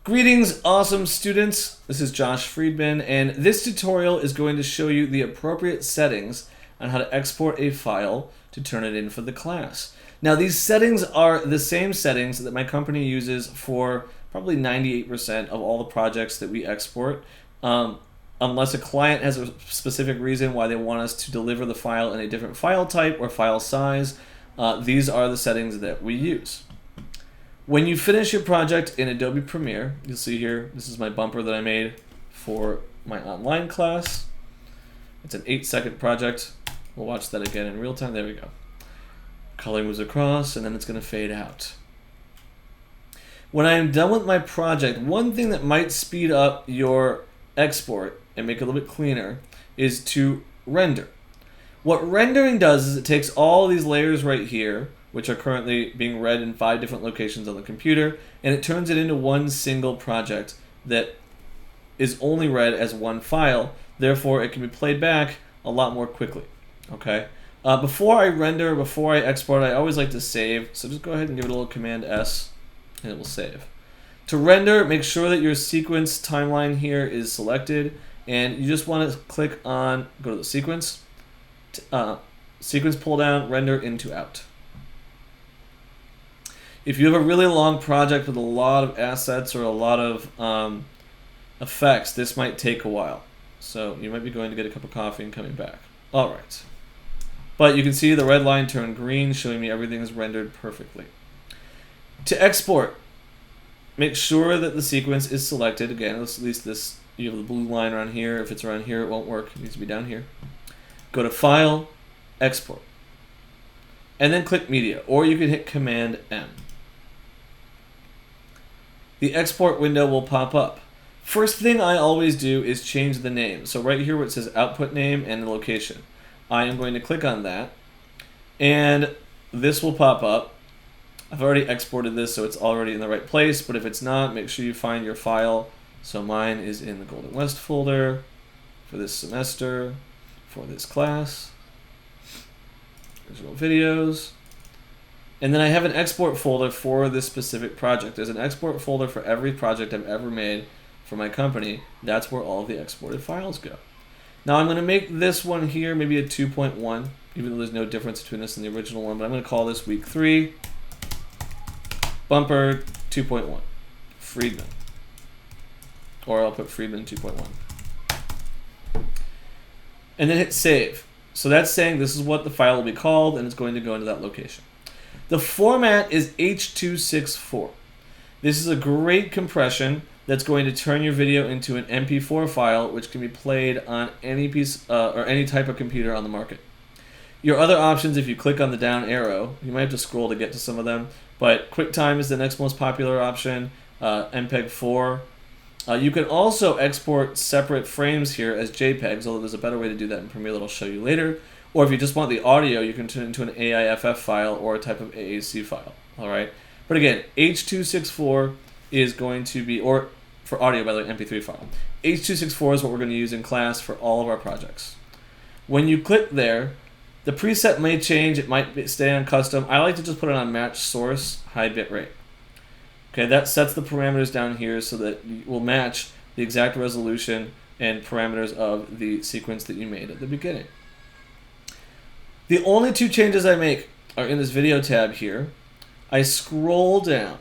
Greetings, awesome students. This is Josh Friedman, and this tutorial is going to show you the appropriate settings on how to export a file to turn it in for the class. Now, these settings are the same settings that my company uses for probably 98% of all the projects that we export. Unless a client has a specific reason why they want us to deliver the file in a different file type or file size, these are the settings that we use. When you finish your project in Adobe Premiere, you'll see here, this is my bumper that I made for my online class. It's an 8-second project. We'll watch that again in real time. There we go. Color moves across, and then it's going to fade out. When I am done with my project, one thing that might speed up your export and make it a little bit cleaner is to render. What rendering does is it takes all these layers right here, which are currently being read in 5 different locations on the computer, and it turns it into one single project that is only read as one file. Therefore, it can be played back a lot more quickly. Okay. Before I render, before I export, I always like to save. So just go ahead and give it a little Command S, and it will save. To render, make sure that your sequence timeline here is selected, and you just want to click on, go to the sequence, sequence pull down, render into out. If you have a really long project with a lot of assets or a lot of effects, this might take a while. So you might be going to get a cup of coffee and coming back. All right. But you can see the red line turned green, showing me everything is rendered perfectly. To export, make sure that the sequence is selected. Again, at least this, you have the blue line around here. If it's around here, it won't work. It needs to be down here. Go to File, Export. And then click Media, or you can hit Command M. The export window will pop up. First thing I always do is change the name. So right here where it says output name and the location, I am going to click on that, and this will pop up. I've already exported this, so it's already in the right place, but if it's not, make sure you find your file. So mine is in the Golden West folder for this semester, for this class, original videos. And then I have an export folder for this specific project. There's an export folder for every project I've ever made for my company. That's where all of the exported files go. Now I'm going to make this one here maybe a 2.1, even though there's no difference between this and the original one, but I'm going to call this week 3, bumper 2.1, Friedman. Or I'll put Friedman 2.1. And then hit save. So that's saying this is what the file will be called, and it's going to go into that location. The format is H.264. This is a great compression that's going to turn your video into an MP4 file, which can be played on any piece or any type of computer on the market. Your other options, if you click on the down arrow, you might have to scroll to get to some of them, but QuickTime is the next most popular option, MPEG-4. You can also export separate frames here as JPEGs, although there's a better way to do that in Premiere that I'll show you later. Or if you just want the audio, you can turn it into an AIFF file or a type of AAC file. All right. But again, H.264 is going to be, or for audio, by the way, MP3 file. H.264 is what we're going to use in class for all of our projects. When you click there, the preset may change. It might stay on custom. I like to just put it on match source, high bit rate. Okay, that sets the parameters down here so that you will match the exact resolution and parameters of the sequence that you made at the beginning. The only 2 changes I make are in this video tab here. I scroll down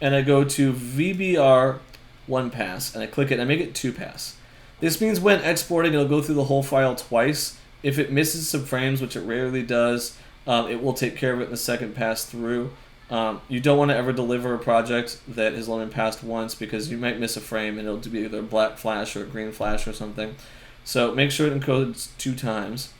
and I go to VBR 1 pass and I click it and I make it 2 pass. This means when exporting, it'll go through the whole file twice. If it misses some frames, which it rarely does, it will take care of it in the second pass through. You don't want to ever deliver a project that has only been passed once, because you might miss a frame and it'll be either a black flash or a green flash or something. So make sure it encodes 2 times.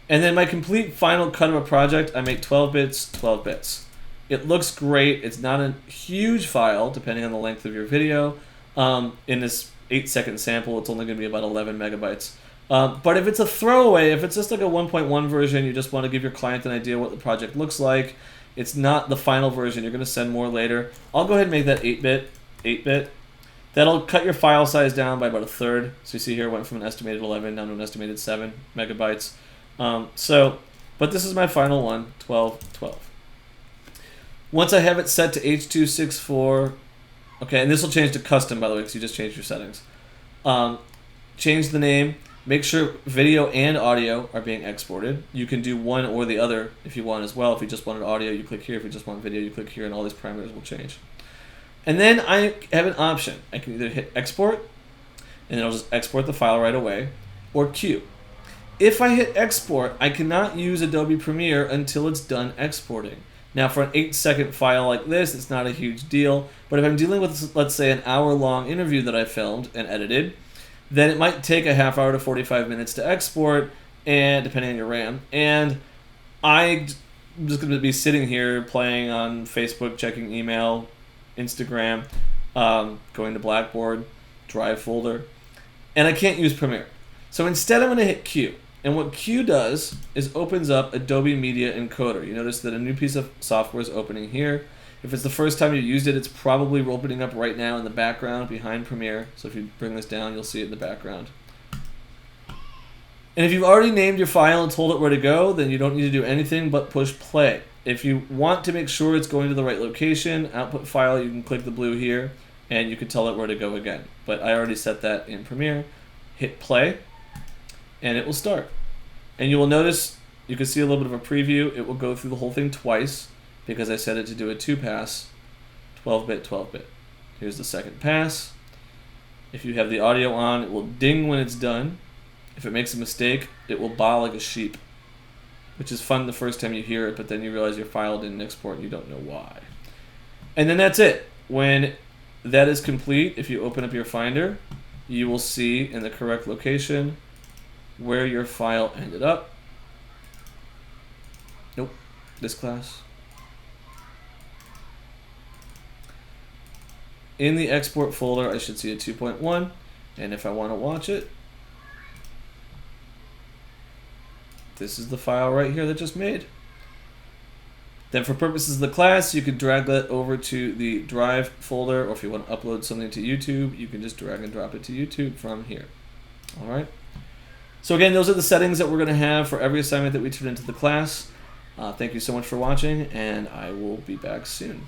And then my complete final cut of a project, I make 12 bits, 12 bits. It looks great. It's not a huge file, depending on the length of your video. In this 8-second sample, it's only going to be about 11 megabytes. But if it's a throwaway, if it's just like a 1.1 version, you just want to give your client an idea what the project looks like, it's not the final version, you're going to send more later, I'll go ahead and make that 8-bit. That'll cut your file size down by about a third. So you see here, it went from an estimated 11 down to an estimated 7 megabytes. But this is my final one, 12, 12. Once I have it set to H.264, Okay, and this will change to custom, by the way, because you just changed your settings. Change the name. Make sure video and audio are being exported. You can do one or the other if you want as well. If you just wanted audio, you click here. If you just want video, you click here, and all these parameters will change. And then I have an option. I can either hit export, and it'll just export the file right away, or queue. If I hit export, I cannot use Adobe Premiere until it's done exporting. Now, for an 8-second file like this, it's not a huge deal. But if I'm dealing with, let's say, an hour-long interview that I filmed and edited, then it might take a half hour to 45 minutes to export, and depending on your RAM. And I'm just going to be sitting here playing on Facebook, checking email, Instagram, going to Blackboard, Drive folder, and I can't use Premiere. So instead, I'm going to hit Q. And what Q does is opens up Adobe Media Encoder. You notice that a new piece of software is opening here. If it's the first time you used it, it's probably opening up right now in the background behind Premiere. So if you bring this down, you'll see it in the background. And if you've already named your file and told it where to go, then you don't need to do anything but push play. If you want to make sure it's going to the right location, output file, you can click the blue here, and you can tell it where to go again. But I already set that in Premiere. Hit play, and it will start. And you will notice, you can see a little bit of a preview. It will go through the whole thing twice, because I set it to do a 2-pass, 12-bit, 12-bit. Here's the second pass. If you have the audio on, it will ding when it's done. If it makes a mistake, it will baa like a sheep, which is fun the first time you hear it, but then you realize your file didn't export and you don't know why. And then that's it. When that is complete, if you open up your Finder, you will see in the correct location where your file ended up. Nope, this class. In the export folder, I should see a 2.1, and if I want to watch it, this is the file right here that just made. Then for purposes of the class, you can drag that over to the Drive folder, or if you want to upload something to YouTube, you can just drag and drop it to YouTube from here. All right. So again, those are the settings that we're going to have for every assignment that we turn into the class. Thank you so much for watching, and I will be back soon.